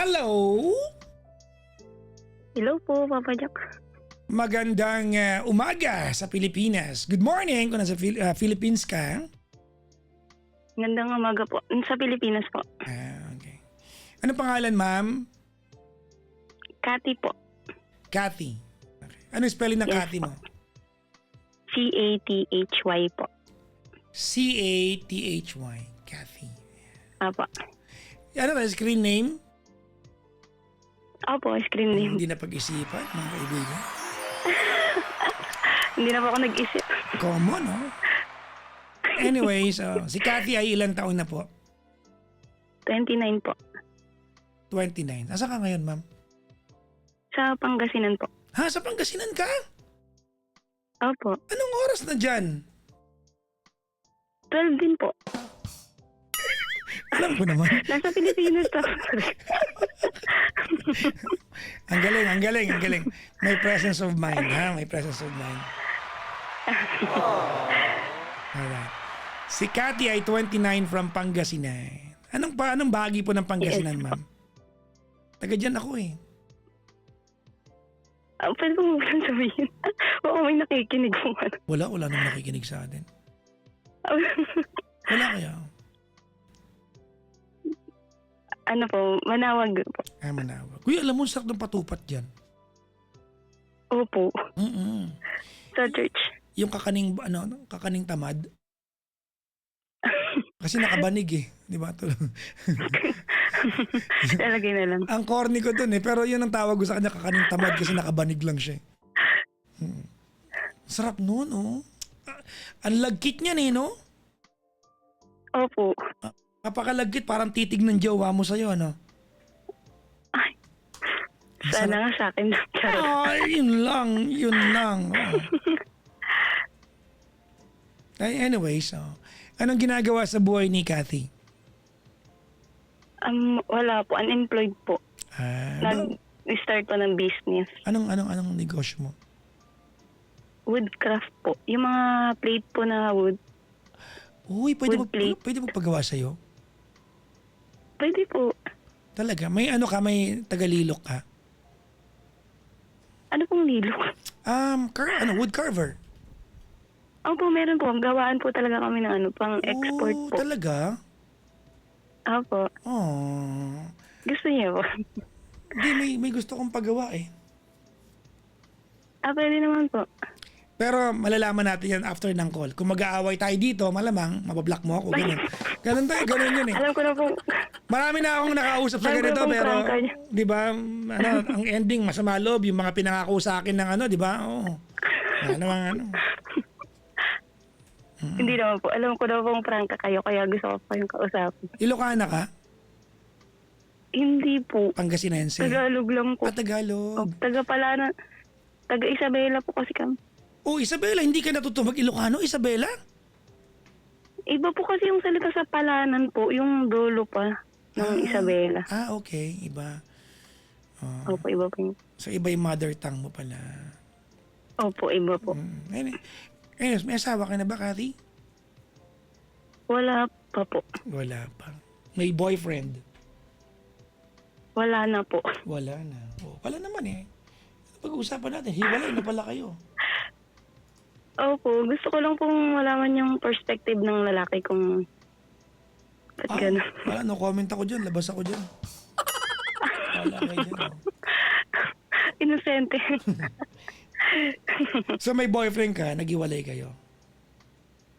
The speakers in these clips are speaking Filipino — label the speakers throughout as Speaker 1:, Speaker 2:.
Speaker 1: Hello!
Speaker 2: Hello po, Papa Jack.
Speaker 1: Magandang umaga sa Pilipinas. Good morning kung nasa Philippines ka.
Speaker 2: Magandang umaga po. Sa Pilipinas po.
Speaker 1: Okay. Ano pangalan, ma'am?
Speaker 2: Cathy po.
Speaker 1: Cathy. Okay. Ano spelling ng
Speaker 2: Yes,
Speaker 1: Cathy mo?
Speaker 2: Cathy po.
Speaker 1: Cathy. Cathy.
Speaker 2: Apo.
Speaker 1: Ano ba, screen name?
Speaker 2: Opo, screen name.
Speaker 1: Hindi na pag-isipan, mga kaibigan.
Speaker 2: Hindi na po ako nag-isip.
Speaker 1: Common, no? Anyways, si Cathy ay ilang taon na po?
Speaker 2: 29 po.
Speaker 1: 29. Asa ka ngayon, ma'am?
Speaker 2: Sa Pangasinan po.
Speaker 1: Ha? Sa Pangasinan ka?
Speaker 2: Opo.
Speaker 1: Anong oras na dyan?
Speaker 2: 12 din po.
Speaker 1: Alam ko naman.
Speaker 2: Nasa Pilipinas po.
Speaker 1: Ang galing. May presence of mind, ha? May presence of mind. Alright. Si Cathy ay 29 from Pangasinan. Anong bahagi po ng Pangasinan,
Speaker 2: Yes,
Speaker 1: ma'am? Taga dyan ako eh.
Speaker 2: Pwede po mo lang sabihin. Oo, may nakikinig po.
Speaker 1: Wala nang nakikinig sa atin. Wala kaya.
Speaker 2: Ano po, Manawag po.
Speaker 1: Manawag. Kuya, alam mo, sarap ng patupat dyan.
Speaker 2: Opo.
Speaker 1: Mm-mm.
Speaker 2: Sa church.
Speaker 1: Yung kakaning tamad. Kasi nakabanig eh. Di ba?
Speaker 2: Lalagay na lang.
Speaker 1: Ang corny ko dun eh. Pero yun ang tawag ko sa kanya, kakaning tamad kasi nakabanig lang siya. Sarap nun, oh. Ang lagkit niyan eh, no?
Speaker 2: Opo.
Speaker 1: Kapakalagkit, parang titig ng jowa mo sa'yo, ano?
Speaker 2: Ay. Sana nga sa akin.
Speaker 1: Ay, yun lang. Oh. Anyways, anong ginagawa sa buhay ni Cathy?
Speaker 2: Wala po. Unemployed po.
Speaker 1: Ba-
Speaker 2: Nag-start po ng business.
Speaker 1: anong negosyo mo?
Speaker 2: Woodcraft po. Yung mga plate po na wood.
Speaker 1: Uy,
Speaker 2: Wood plate.
Speaker 1: pwede mo pagawa sa'yo?
Speaker 2: Pwede po.
Speaker 1: Talaga? May tagalilok ka?
Speaker 2: Ano pong nilo?
Speaker 1: Wood carver?
Speaker 2: Opo, meron po. Gawaan po talaga kami ng pang export
Speaker 1: Oh,
Speaker 2: po.
Speaker 1: talaga?
Speaker 2: Opo.
Speaker 1: Oh.
Speaker 2: Gusto niyo po?
Speaker 1: Hindi, may gusto kong pagawa eh.
Speaker 2: Pwede naman po.
Speaker 1: Pero malalaman natin yan after ng call. Kung mag-aaway tayo dito, malamang mabablock mo ako. Ganun yun eh.
Speaker 2: Alam ko na po.
Speaker 1: Marami na akong nakausap sa
Speaker 2: Alam ko
Speaker 1: ganito
Speaker 2: na pong
Speaker 1: pero
Speaker 2: prangka niya.
Speaker 1: 'di ba? Ang ending masama loob yung mga pinangako sa akin ng 'di ba? Oo.
Speaker 2: Hindi naman po. Alam ko na pong prangka kayo kaya gusto ko pa yung kausapin.
Speaker 1: Ilocana ka?
Speaker 2: Hindi po.
Speaker 1: Pangasinense?
Speaker 2: Tagalog lang po.
Speaker 1: Tagalog.
Speaker 2: Taga Isabela po kasi kami.
Speaker 1: Oh, Isabela, hindi ka natuto mag-Ilocano, Isabela?
Speaker 2: Iba po kasi yung salita sa palanan po, yung dulo pa ng Isabela.
Speaker 1: Okay, iba.
Speaker 2: Opo, iba po yun.
Speaker 1: So iba yung mother tongue mo pala.
Speaker 2: Opo, iba po.
Speaker 1: Anyways, may asawa ka na ba, Cathy?
Speaker 2: Wala pa po.
Speaker 1: Wala pa. May boyfriend?
Speaker 2: Wala na po.
Speaker 1: Wala na. Wala naman eh. Pag-uusapan natin, hiwalay na pala kayo.
Speaker 2: Opo, gusto ko lang pong malaman yung perspective ng lalaki kung ba't gano'n.
Speaker 1: Wala, no comment ako dyan. Labas ako dyan. Wala kayo dyan.
Speaker 2: Inosente.
Speaker 1: So may boyfriend ka, nag-iwalay kayo?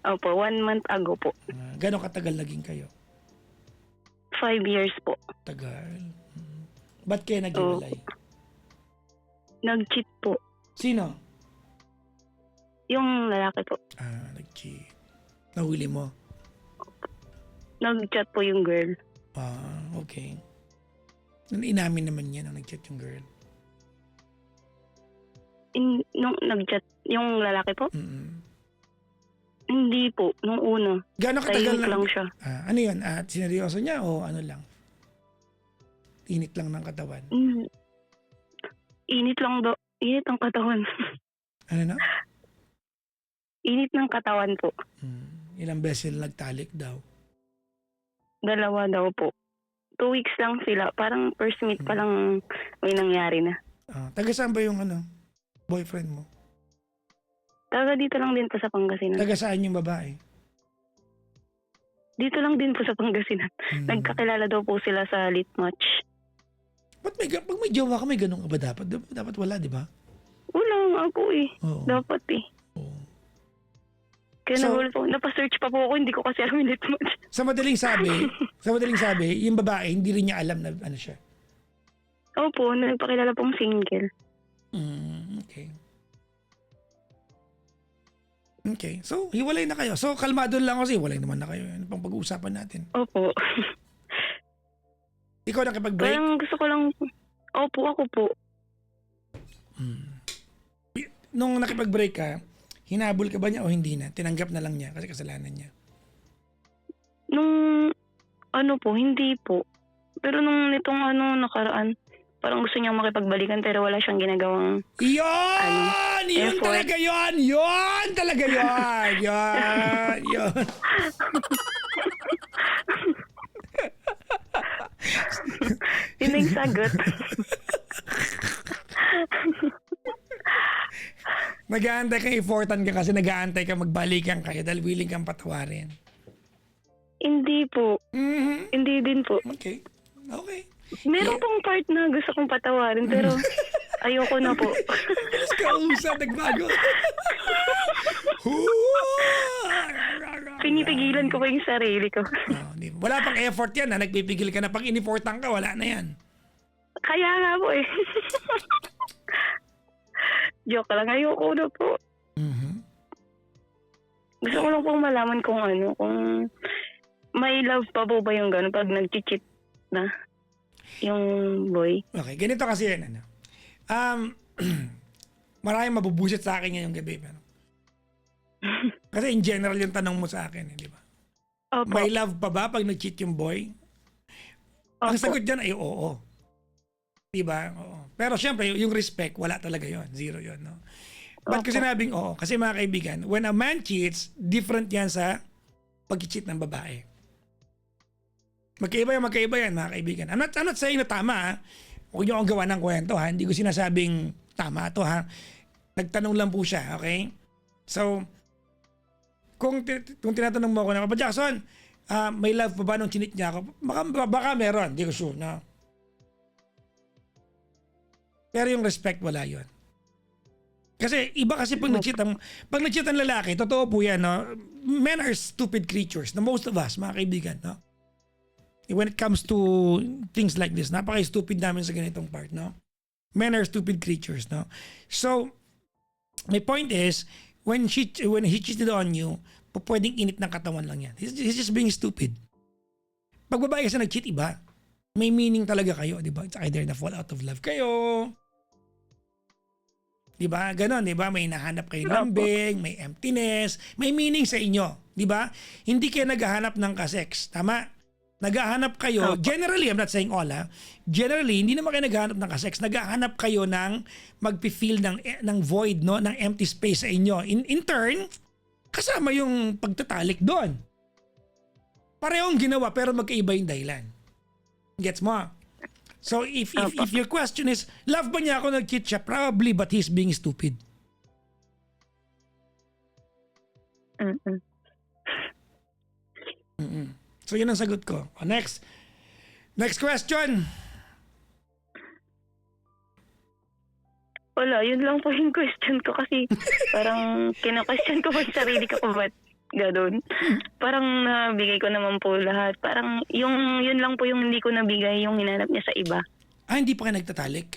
Speaker 2: Opo, 1 month ago po.
Speaker 1: Gano'ng katagal naging kayo?
Speaker 2: 5 years po.
Speaker 1: Tagal. Ba't kayo nag-iwalay?
Speaker 2: Nag-cheat po.
Speaker 1: Sino?
Speaker 2: Yung lalaki po.
Speaker 1: Nag-cheat. Nahuli mo?
Speaker 2: Nag-chat po yung girl.
Speaker 1: Okay. Inamin naman niya nung nag-chat yung girl.
Speaker 2: Nung nag-chat yung lalaki po?
Speaker 1: Mm-mm.
Speaker 2: Hindi po. Nung una.
Speaker 1: Gano'ng katagal
Speaker 2: Tahimik lang siya.
Speaker 1: Ano yun? Sineryoso niya o ano lang? Init lang ng katawan?
Speaker 2: Init lang daw. Init ang katawan.
Speaker 1: Ano na?
Speaker 2: Init ng katawan po.
Speaker 1: Ilang beses nagtalik daw?
Speaker 2: 2 daw po. 2 weeks lang sila. Parang first meet pa lang may nangyari na.
Speaker 1: Taga saan ba yung boyfriend mo?
Speaker 2: Taga dito lang din po sa Pangasinan.
Speaker 1: Taga saan yung babae?
Speaker 2: Dito lang din po sa Pangasinan. Nagkakilala daw po sila sa lit match.
Speaker 1: Pag may jowa ka, may ganun ka ba dapat? Dapat wala, di ba?
Speaker 2: Wala nga po eh.
Speaker 1: Oo.
Speaker 2: Dapat eh.
Speaker 1: Oo.
Speaker 2: Kaya
Speaker 1: So-
Speaker 2: nahuli po. Napasearch pa po ako. Hindi ko kasi alam yung lit match.
Speaker 1: Sa madaling sabi, yung babae, hindi rin niya alam na ano siya.
Speaker 2: Opo, nagpakilala pong single.
Speaker 1: Okay. Okay. So, hiwalay na kayo. So, kalmado lang kasi hiwalay naman na kayo. Ano pang pag-uusapan natin?
Speaker 2: Opo.
Speaker 1: Ikaw nakipag-break?
Speaker 2: Parang gusto ko lang. Opo, ako po.
Speaker 1: Nung nakipag-break ka, hinabol ka ba niya o hindi na? Tinanggap na lang niya kasi kasalanan niya.
Speaker 2: Nung hindi po. Pero nung nitong nakaraan, parang gusto niyang makipagbalikan pero wala siyang ginagawang
Speaker 1: Yon! Yun
Speaker 2: effort.
Speaker 1: talaga yun! Yun talaga yun! Yun!
Speaker 2: yun ang sagot.
Speaker 1: Nag-aantay kang effortan ka kasi nag-aantay ka magbalikan kayo dahil willing kang patawarin.
Speaker 2: Hindi po. Hindi din po.
Speaker 1: Okay. Okay.
Speaker 2: Meron pong part na gusto kong patawarin pero ayoko na po.
Speaker 1: Bilis ka usap, nagbago.
Speaker 2: Pinipigilan ko pa yung sarili ko.
Speaker 1: Wala pang effort yan ha. Nagpipigil ka na. Pag in-effortan ka, wala na yan.
Speaker 2: Kaya nga po eh. Joke lang. Ayoko na po. Gusto ko lang pong malaman kung kung may love pa po ba yung gano'n pag nag-cheat na yung boy.
Speaker 1: Okay, ganito kasi yan. Maraming mabubusit sa akin ngayong gabi. Pero, kasi in general yung tanong mo sa akin, di ba?
Speaker 2: Opo.
Speaker 1: May love pa ba pag nag-cheat yung boy? Ang
Speaker 2: Opo.
Speaker 1: sagot dyan ay oo. Di ba? Oo. Pero syempre, yung respect, wala talaga yon. Zero yon, no? Ba't ko
Speaker 2: Opo.
Speaker 1: sinabing oo? Kasi mga kaibigan, when a man cheats, different yan sa pag-cheat ng babae. Magkaiba yan, mga kaibigan. I'm not saying na tama, ha? Huwag niyo akong gawa ng kwento, ha? Hindi ko sinasabing tama to, ha? Nagtanong lang po siya, okay? So, kung tinatanong mo ako na, Papa Jackson, may love pa ba nung chinit niya ako? Baka meron, hindi ko sure, no? Pero yung respect, wala yon. Kasi iba kasi pag nag-cheat ang lalaki, totoo po yan, no? Men are stupid creatures, the most of us, mga kaibigan, no? When it comes to things like this, napaka-stupid namin sa ganitong part, no? Men are stupid creatures, no? So, my point is, when he cheated on you, pwedeng init ng katawan lang yan. He's just being stupid. Pag babae kasi nag-cheat, iba. May meaning talaga kayo, di ba? It's either na fall out of love kayo, di ba? Ganon, di ba? May nahanap kayo lambing, may emptiness, may meaning sa inyo, di ba? Hindi kayo naghahanap ng kasex, tama? Naghahanap kayo, generally, I'm not saying all, ha? Generally, hindi naman kayo naghahanap ng kasex. Naghahanap kayo ng mag-feel ng void, no? Ng empty space sa inyo. In turn, kasama yung pagtatalik doon. Parehong ginawa pero magkaiba yung dahilan. Gets mo? So if your question is, love ba niya ako nag-cheat siya? Probably, but he's being stupid. So yun ang sagot ko. Next question.
Speaker 2: Wala, yun lang po yung question ko kasi parang kina-question ko pa yung sarili ko kung ba't gano'n. Parang nabigay ko naman po lahat. Parang yun lang po yung hindi ko nabigay yung hinanap niya sa iba.
Speaker 1: Hindi pa kayo nagtatalik?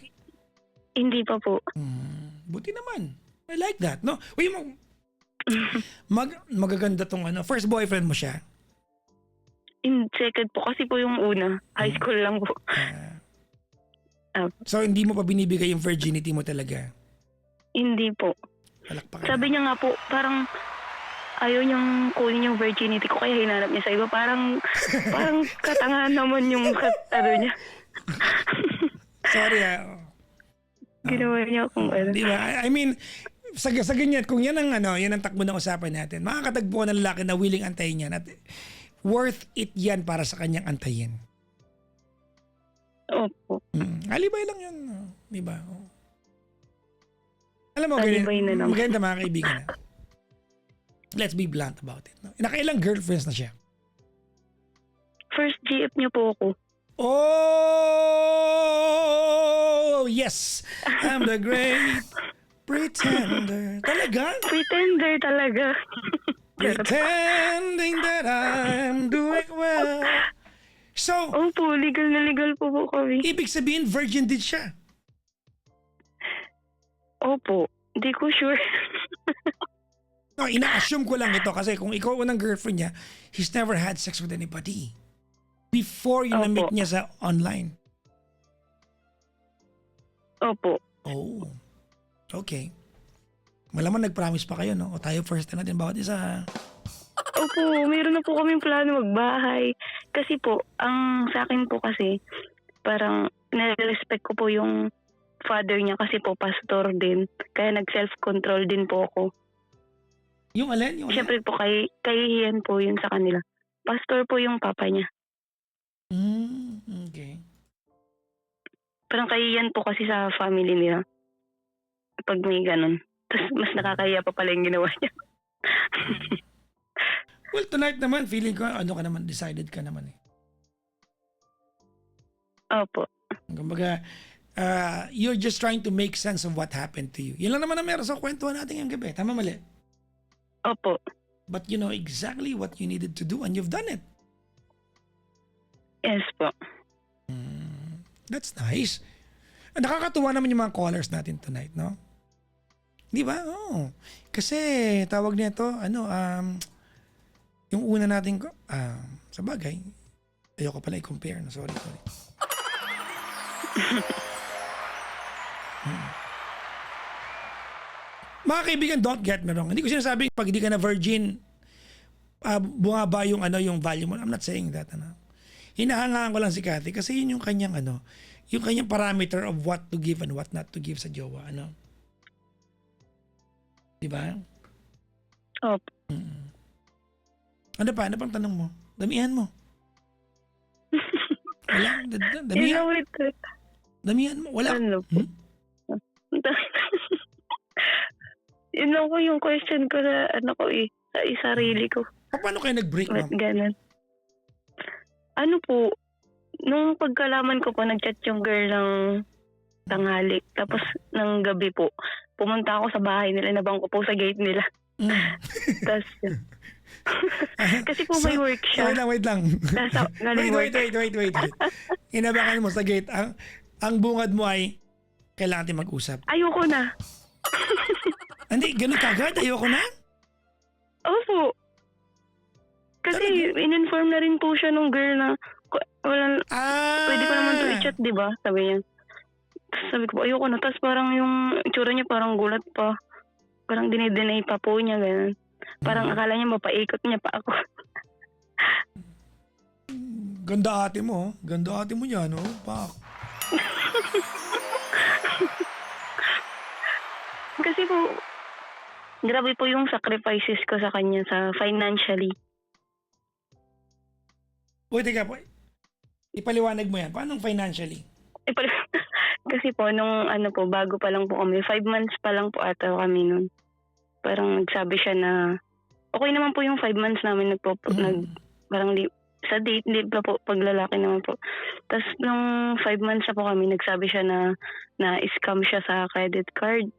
Speaker 2: Hindi pa po.
Speaker 1: Buti naman. I like that, no? Uy, magaganda tong first boyfriend mo siya?
Speaker 2: In second po kasi po yung una. High school lang po.
Speaker 1: So hindi mo pa binibigay yung virginity mo talaga?
Speaker 2: Hindi po.
Speaker 1: Palakpakan.
Speaker 2: Sabi niya nga po, parang ayaw niyang kunin yung virginity ko kaya hinanap niya sa iba. Parang katangahan naman yung niya.
Speaker 1: Sorry
Speaker 2: Ginawa niya akong
Speaker 1: Di ba? I mean, sa ganyan, kung yan ang yan ang takbo ng usapan natin, makakatagpo ng lalaki na willing antayin yan at worth it yan para sa kanyang antayin.
Speaker 2: Opo.
Speaker 1: Alibay lang yun. Di ba? Alam mo,
Speaker 2: Alibay na lang.
Speaker 1: maganda mga kaibigan. Let's be blunt about it. No? Nakailang girlfriends na siya?
Speaker 2: First GF niyo po ako.
Speaker 1: Oh, yes. I'm the great pretender. Talaga?
Speaker 2: Pretender talaga.
Speaker 1: Pretending that I'm doing well. So,
Speaker 2: Opo, legal na legal po kami.
Speaker 1: ibig sabihin, virgin din siya.
Speaker 2: Opo, di ko sure.
Speaker 1: No, ina-assume ko lang ito kasi kung ikaw unang girlfriend niya, he's never had sex with anybody. Before yung
Speaker 2: Opo.
Speaker 1: na-meet niya sa online.
Speaker 2: Opo.
Speaker 1: Oh. Okay. Malamang nag-promise pa kayo, no? O tayo first time natin bawat isa.
Speaker 2: Opo, mayroon na po kaming plano magbahay. Kasi po, ang sa akin po kasi, parang nare-respect ko po yung father niya kasi po pastor din. Kaya nag-self-control din po ako.
Speaker 1: Yung alin? Yung alin?
Speaker 2: Siyempre po, kahihiyan po yun sa kanila. Pastor po yung papa niya.
Speaker 1: Okay.
Speaker 2: Parang kahihiyan po kasi sa family nila. Pag may ganun. Tapos mas nakakahiya pa pala yung ginawa niya.
Speaker 1: Well, tonight naman, feeling ko, ano ka naman, decided ka naman eh.
Speaker 2: Opo.
Speaker 1: Kumbaga, you're just trying to make sense of what happened to you. Yan lang naman ang meron sa kwentuhan natin ngayong gabi. Tama mali?
Speaker 2: Opo.
Speaker 1: But you know exactly what you needed to do and you've done it.
Speaker 2: Yes po.
Speaker 1: That's nice. Nakakatuwa naman yung mga callers natin tonight, no? Di ba? Oo. Kasi, tawag nito, yung una natin, sa bagay, ayoko pala i-compare, no? Sorry. Mga kaibigan, don't get me wrong. Hindi ko sinasabing pag hindi ka na virgin, bumaba yung yung value mo. I'm not saying that. Hinahangaan ko lang si Cathy kasi yun yung kanyang yung kanyang parameter of what to give and what not to give sa jowa. Di ba?
Speaker 2: Opo.
Speaker 1: Ano pa? Ano pang tanong mo? Damihan mo. Wala.
Speaker 2: Yun lang ito.
Speaker 1: Damihan mo. Wala.
Speaker 2: Ano po? Yun lang po yung question ko sa sa sarili ko.
Speaker 1: Paano kayo nag-break,
Speaker 2: Ba't
Speaker 1: ma'am?
Speaker 2: ganun? Ano po, nung pagkalaman ko po, nag-chat yung girl ng tanghali. Tapos, ng gabi po, pumunta ako sa bahay nila, nabang ko po sa gate nila. Tapos, kasi po may work siya.
Speaker 1: Wait lang.
Speaker 2: Nasa, galing work.
Speaker 1: Wait. Inabangan mo sa gate. Ang bungad mo ay, kailangan natin mag-usap.
Speaker 2: Ayoko na.
Speaker 1: Hindi, ganun kagad? Ayoko na?
Speaker 2: Opo. Kasi, in-inform na rin po siya nung girl na, pwede ko naman to i-chat, di ba? Sabi niya. Tapos sabi ko, ayoko na. Tapos parang yung itsura niya parang gulat pa. Parang dinideny pa po niya, ganun. Parang akala niya mapaikot niya pa ako.
Speaker 1: Ganda ate mo. Ganda ate mo niya, no? Pak.
Speaker 2: Kasi po, grabe po yung sacrifices ko sa kanya sa financially.
Speaker 1: Uy, teka po. Ipaliwanag mo yan. Paano financially?
Speaker 2: Kasi po, nung bago pa lang po kami, 5 months pa lang po ata kami nun. Parang nagsabi siya na, okay naman po yung 5 months namin parang sa date, hindi pa po, paglalaki naman po. Tapos nung 5 months na po kami, nagsabi siya na-scam siya sa credit card.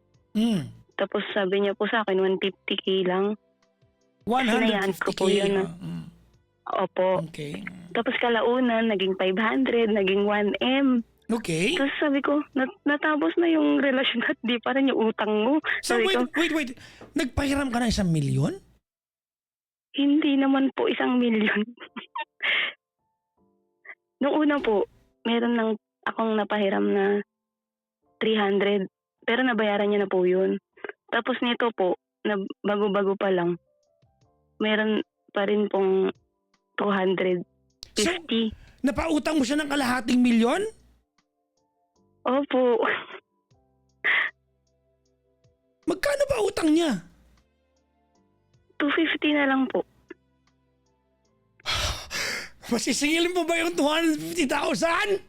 Speaker 2: Tapos sabi niya po sa akin, 150k lang.
Speaker 1: 150k?
Speaker 2: Po yun. Opo.
Speaker 1: Okay.
Speaker 2: Tapos kalaunan, naging 500, naging 1M.
Speaker 1: Okay.
Speaker 2: Tapos sabi ko, natapos na yung relasyon at di pa rin yung utang mo.
Speaker 1: So
Speaker 2: Sabi ko,
Speaker 1: wait. Nagpahiram ka na 1 milyon?
Speaker 2: hindi naman po 1 milyon. Noong una po, meron lang akong napahiram na 300. Pero nabayaran niya na po yun. Tapos nito po, na bago-bago pa lang, meron pa rin pong 250.
Speaker 1: So, napautang mo siya ng kalahating milyon?
Speaker 2: Opo.
Speaker 1: Magkano ba utang niya?
Speaker 2: 250 na lang po.
Speaker 1: Masisingilin mo ba yung 250,000?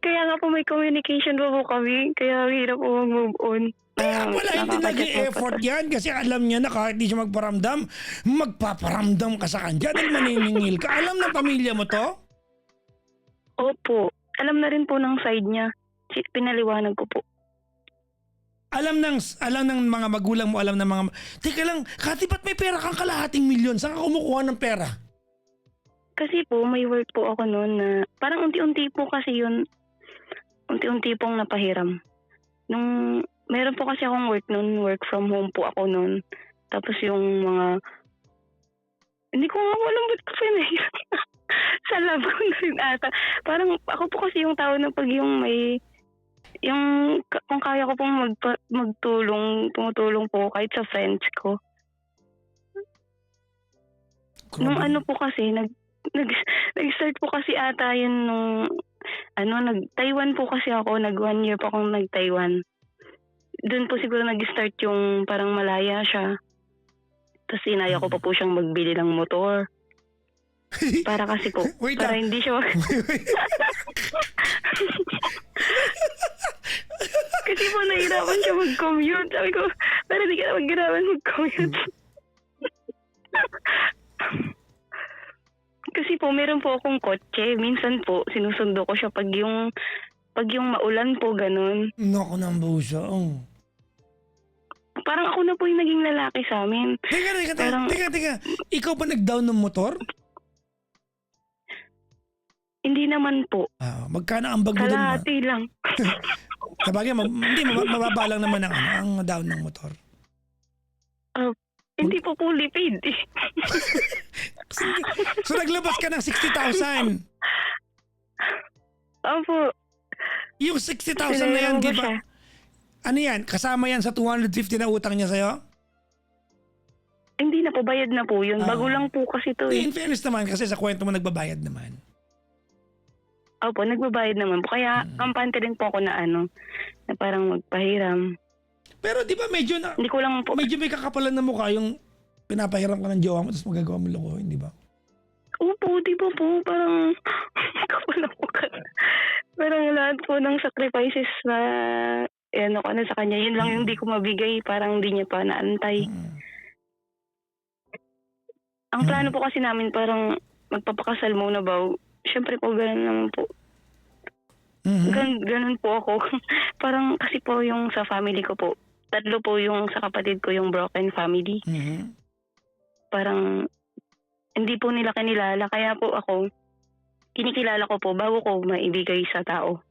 Speaker 2: Kaya nga po may communication pa po kami. Kaya hirap po mag-move on.
Speaker 1: Kaya pala hindi nag-effort yan kasi alam niya na kahit di siya magparamdam, magpaparamdam ka sa kanya dahil maniningil ka. Alam ng pamilya mo to?
Speaker 2: Opo. Alam na rin po ng side niya. Pinaliwanag ko po.
Speaker 1: Alam ng mga magulang mo, alam ng mga... Teka lang, Kati, ba't may pera kang kalahating milyon? Saan ka kumukuha ng pera?
Speaker 2: Kasi po, may work po ako noon na parang unti-unti po kasi yun. Unti-unti pong napahiram. Nung meron po kasi akong work noon, work from home po ako noon. Tapos yung mga... Hindi ko nga alam ba't ko pinahiram. Sa love ko na rin ata. Parang ako po kasi yung tao na pag yung may... Yung kung kaya ko pong magtulong, tumutulong po kahit sa friends ko. Nung ano po kasi, nag-start po kasi ata yun nung, nag-Taiwan po kasi ako, 1 year po akong nag-Taiwan. Doon po siguro nag-start yung parang malaya siya. Tapos inaya ko pa po siyang magbili ng motor. Para kasi po,
Speaker 1: Wait
Speaker 2: para
Speaker 1: lang.
Speaker 2: hindi siya... Kasi po nahirapan siya mag-commute. Sabi ko, pero di ka na maghirapan mag-commute. Kasi po, meron po akong kotse. Minsan po, sinusundo ko siya pag yung maulan po, ganun.
Speaker 1: Naku ng busa. Oh.
Speaker 2: Parang ako na po yung naging lalaki sa amin.
Speaker 1: Teka. Ikaw pa nag-down ng motor?
Speaker 2: Hindi naman po.
Speaker 1: Magkano ang bag mo doon?
Speaker 2: Kalahati lang.
Speaker 1: Sabagay, hindi, mababa lang naman ang down ng motor.
Speaker 2: Hindi po fully paid.
Speaker 1: So naglabas ka ng 60,000.
Speaker 2: Opo.
Speaker 1: Yung 60,000 na yan, di ba? Ano yan? Kasama yan sa 250 na utang niya sa'yo?
Speaker 2: Hindi na po, bayad na po yun. Bago lang po kasi to eh.
Speaker 1: In fairness naman, kasi sa kwento mo nagbabayad naman.
Speaker 2: Opo, nagbabayad naman po. Kaya kampante din po ako na na parang magpahiram.
Speaker 1: Pero di ba medyo na,
Speaker 2: Hindi ko lang po.
Speaker 1: medyo may kakapalan na mukha yung pinapahiram ka ng jowa mo tapos magagawa mo lokohin, di ba?
Speaker 2: Opo, di ba po? Parang kapala po ka. Parang lahat po ng sacrifices na sa kanya. Yun lang yung di ko mabigay. Parang di niya pa naantay. Ang plano po kasi namin parang magpapakasal muna ba? Siyempre po, ganun naman po. Ganun po ako. Parang kasi po yung sa family ko po, 3 po yung sa kapatid ko yung broken family. Parang hindi po nila kinilala. Kaya po ako, kinikilala ko po bago ko maibigay sa tao.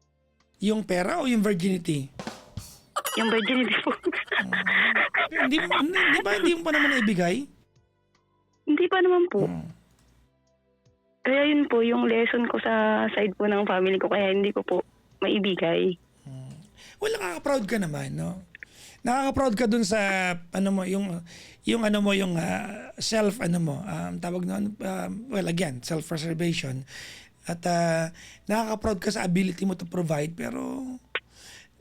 Speaker 1: Yung pera o yung virginity?
Speaker 2: Yung virginity po.
Speaker 1: Hindi mo pa naman naibigay?
Speaker 2: Hindi pa naman po. Kaya yun po yung lesson ko sa side po ng family ko. Kaya hindi ko po maibigay.
Speaker 1: Well, nakaka-proud ka naman, no? Nakaka-proud ka dun sa self tawag na well, again, self-preservation. At nakaka-proud ka sa ability mo to provide, pero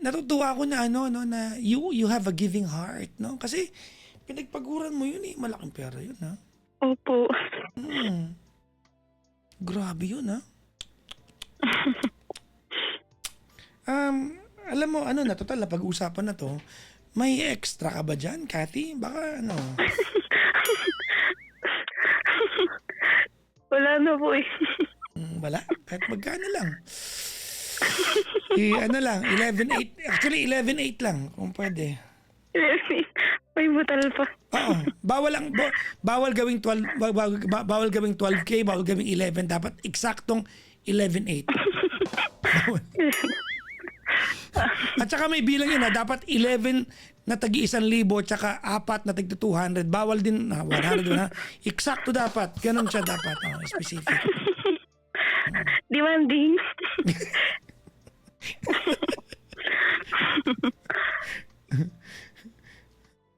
Speaker 1: natutuwa ako na na you have a giving heart, no? Kasi pinagpaguran mo yun malaking pera yun, ha?
Speaker 2: Opo.
Speaker 1: Grabe yun, ha? Alam mo, total, pag-usapan na to, may extra ka ba dyan, Kati? Baka,
Speaker 2: Wala na po eh.
Speaker 1: Wala? Kahit magkano lang. 11.8. Actually, 11.8 lang, kung pwede.
Speaker 2: May butal pa.
Speaker 1: Oo. Bawal gawing 12, bawal gawing 12K, bawal gawing 11. Dapat eksaktong 11.8. At saka may bilang yun, dapat 11 na tagi 1,000 tsaka 4 na tagi 200. Bawal din 100 Eksakto dapat. Ganun siya dapat. Specific.
Speaker 2: Demanding.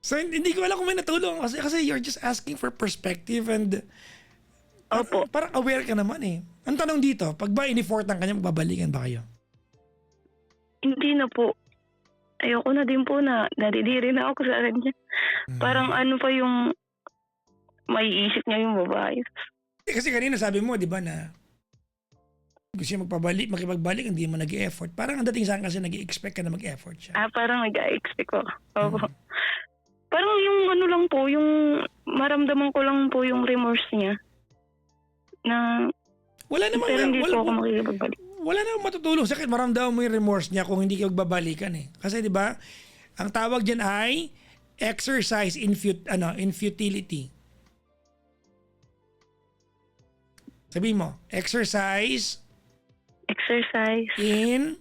Speaker 1: So hindi ko alam kung may natulong kasi you're just asking for perspective and
Speaker 2: Opo.
Speaker 1: Parang aware ka naman eh. Ang tanong dito, pag ba inifortan kanya, magbabalikan ba kayo?
Speaker 2: Hindi na po. Ayoko na din po na nadidiri na ako sa kanya. Parang pa yung may isip niya yung babae.
Speaker 1: Kasi kanina sabi mo, di ba, na Gusto niya makipagbalik, hindi mo nag-effort. Parang ang dating sa akin kasi nag-expect ka na mag-effort siya.
Speaker 2: Parang nag-expect ko. Opo. Parang yung ano lang po, yung maramdaman ko lang po yung remorse niya. Na,
Speaker 1: Wala namang,
Speaker 2: pero hindi po ako
Speaker 1: wala,
Speaker 2: makikipagbalik.
Speaker 1: wala namang matutulong sa akin. Maramdaman mo yung remorse niya kung hindi ka magbabalikan eh. Kasi di ba, ang tawag dyan ay exercise in futility. Sabi mo, exercise in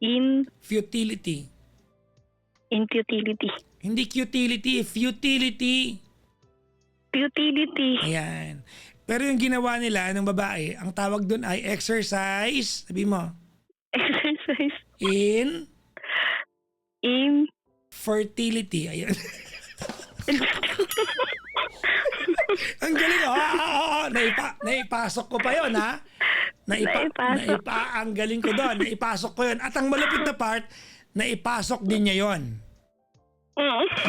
Speaker 2: in
Speaker 1: futility.
Speaker 2: futility.
Speaker 1: Hindi futility, futility.
Speaker 2: Futility.
Speaker 1: Ayan. Pero yung ginawa nila ng babae, ang tawag doon ay exercise, sabi mo,
Speaker 2: Exercise
Speaker 1: in
Speaker 2: in
Speaker 1: fertility. Ayan. Ang galing. Naipasok ko pa yun, ha?
Speaker 2: Naipasok.
Speaker 1: Ang galing ko doon. Naipasok ko yun. At ang malapit na part, naipasok din niya yun.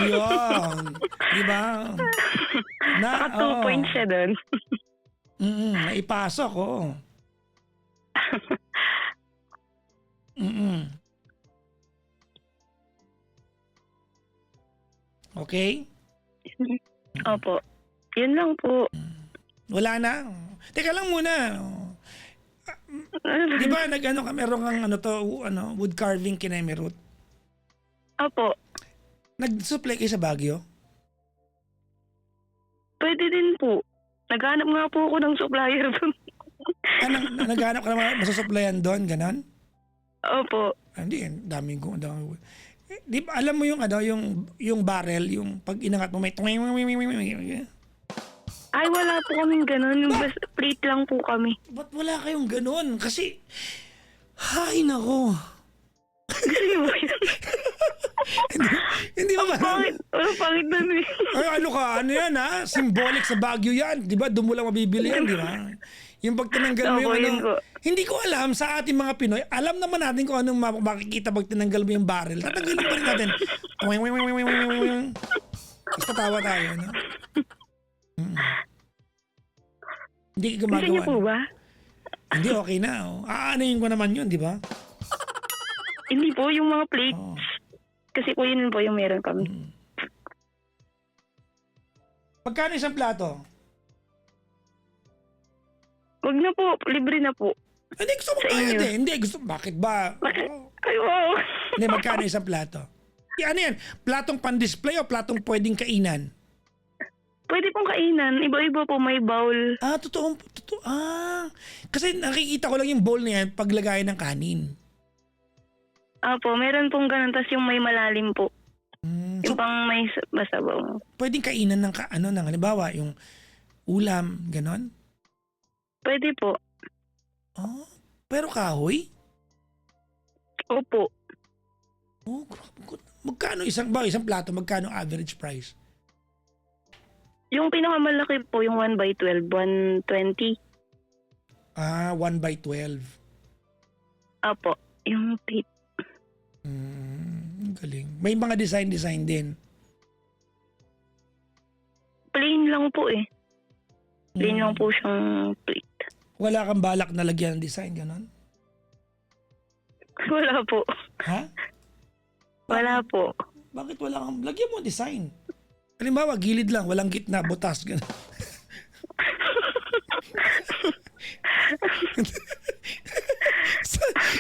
Speaker 1: Yun. Diba?
Speaker 2: Saka 2 points siya doon.
Speaker 1: Naipasok, oo. Okay?
Speaker 2: Opo. Yun lang po.
Speaker 1: Wala na. Teka lang muna. Di ba meron kang wood carving kina Emerald?
Speaker 2: Opo.
Speaker 1: Nag-supply kayo sa Baguio?
Speaker 2: Pwede din po. Naghanap nga po ako ng supplier doon.
Speaker 1: Naghanap ka naman masusupplyan doon, ganon?
Speaker 2: Opo.
Speaker 1: Hindi, daming ko. Di ba, alam mo yung yung barrel, yung pag inangat mo may
Speaker 2: Ay, wala po kaming ganun. Yung plate lang po kami.
Speaker 1: Ba't wala kayong ganon? Kasi, hay nako.
Speaker 2: Gusto niyo ba yun?
Speaker 1: Hindi ba ba?
Speaker 2: Pangit na eh.
Speaker 1: Ay, ano yan ha? Symbolic sa Baguio yan. Di ba? Doon mo lang mabibili yan, di ba? Yung pag tinanggal mo
Speaker 2: Opo, yun po.
Speaker 1: Hindi ko alam sa ating mga Pinoy. Alam naman natin kung anong makikita pag tinanggal mo yung barrel. Tatanggalin pa rin natin. Basta tawa tayo, no? Hindi ka gumagawa.
Speaker 2: Gusto niyo po ba?
Speaker 1: Hindi, okay na. Oh. Aanayin ko naman yun, di ba?
Speaker 2: Hindi po, yung mga plates.
Speaker 1: Oo.
Speaker 2: Kasi po yun po yung meron kami.
Speaker 1: Pagkano isang plato?
Speaker 2: Huwag na po, libre na po.
Speaker 1: Hindi, gusto mo
Speaker 2: Sa
Speaker 1: kaya
Speaker 2: inyo.
Speaker 1: Hindi, gusto. Bakit ba?
Speaker 2: Ay, wow.
Speaker 1: Hindi, magkano isang plato? Ano yan? Platong pan-display o platong pwedeng kainan?
Speaker 2: Pwede pong kainan. Iba-iba po, may bowl.
Speaker 1: Totoo. Kasi nakikita ko lang yung bowl na yan paglagayan ng kanin.
Speaker 2: Apo, meron pong ganun. Tapos yung may malalim po.
Speaker 1: So,
Speaker 2: Yung pang may basabaw.
Speaker 1: pwedeng kainan ng halimbawa, yung ulam, ganon?
Speaker 2: Pwede po.
Speaker 1: Pero kahoy?
Speaker 2: Opo.
Speaker 1: Grabe. Magkano isang plato, magkano average price?
Speaker 2: Yung pinakamalaki po, yung 1x12, 120.
Speaker 1: 1x12.
Speaker 2: Apo, yung plate.
Speaker 1: Galing. May mga design din.
Speaker 2: Plain lang po eh. Plain lang po siyang plate.
Speaker 1: Wala kang balak na lagyan ng design, ganon?
Speaker 2: Wala po.
Speaker 1: Ha?
Speaker 2: Wala po.
Speaker 1: Bakit wala kang... Lagyan mo design. Halimbawa, gilid lang, walang gitna, butas, gano'n.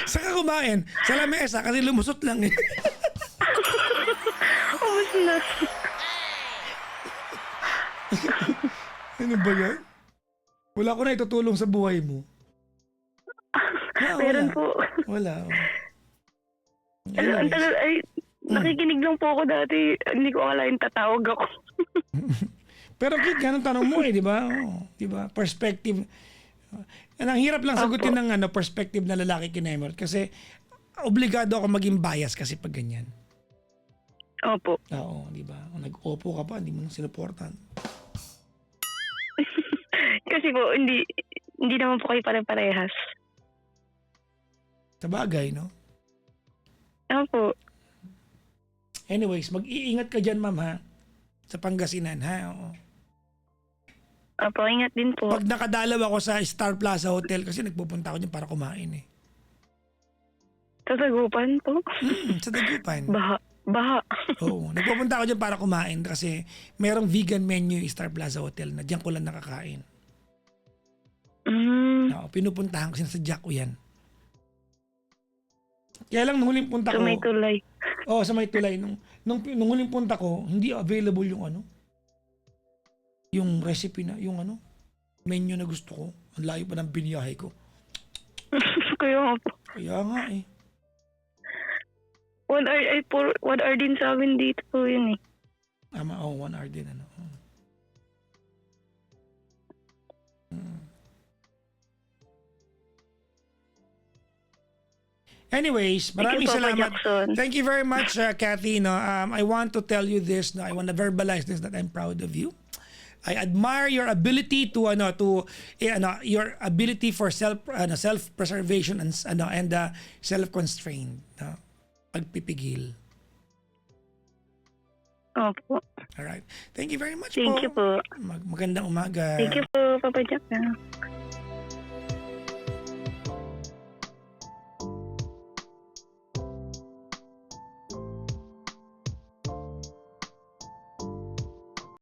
Speaker 1: Saka kumain? Sa lamesa, kasi lumusot lang eh.
Speaker 2: Ubus na.
Speaker 1: Ano ba yan? Wala ko na itutulong sa buhay mo.
Speaker 2: Meron po.
Speaker 1: Wala.
Speaker 2: Ang tagal, nakikinig lang po ako dati. Hindi ko akalain tatawag ako.
Speaker 1: Pero kid, ganun tanong mo eh, di ba? Di ba? Perspective. Ang hirap lang sagutin ng perspective na lalaki kinemer kasi obligado ako maging bias kasi pag ganyan.
Speaker 2: Opo.
Speaker 1: Oo, di ba? Kung nag-opo ka pa, hindi mo nang sinuportan.
Speaker 2: Kasi po, hindi naman po kayo pare-parehas.
Speaker 1: Sa bagay, no?
Speaker 2: Opo.
Speaker 1: Anyways, mag-iingat ka dyan, ma'am, ha? Sa Pangasinan, ha? Oo.
Speaker 2: Apo, ingat din po.
Speaker 1: Pag nakadalaw ako sa Star Plaza Hotel, kasi nagpupunta ako dyan para kumain eh.
Speaker 2: Sasagupan po.
Speaker 1: Sa Dagupan.
Speaker 2: Baha.
Speaker 1: Oo. Nagpupunta ako dyan para kumain kasi merong vegan menu yung Star Plaza Hotel na dyan ko lang nakakain. Oo, pinupuntahan ko sa Jaco yan. Kaya lang nung huling punta
Speaker 2: So
Speaker 1: ko...
Speaker 2: may tulay.
Speaker 1: Oo, sa may tulay. Nung huling punta ko, hindi available yung ano. Yung recipe na, yung ano. Menu na gusto ko. Ang layo pa ng biniyahe ko.
Speaker 2: Kaya nga po.
Speaker 1: Kaya nga eh.
Speaker 2: 1 hour, 1 hour din sa amin dito po yun eh.
Speaker 1: 1 hour din ano. Anyways, maraming
Speaker 2: Papa
Speaker 1: salamat.
Speaker 2: Jackson.
Speaker 1: Thank you very much, Kathy. No, I want to tell you this. No, I want to verbalize this that I'm proud of you. I admire your ability to your ability for self-preservation and self-constraint. No? Pagpipigil.
Speaker 2: Opo.
Speaker 1: All right. Thank you very much
Speaker 2: Thank you po.
Speaker 1: Magandang umaga.
Speaker 2: Thank you po, Papa Jackson.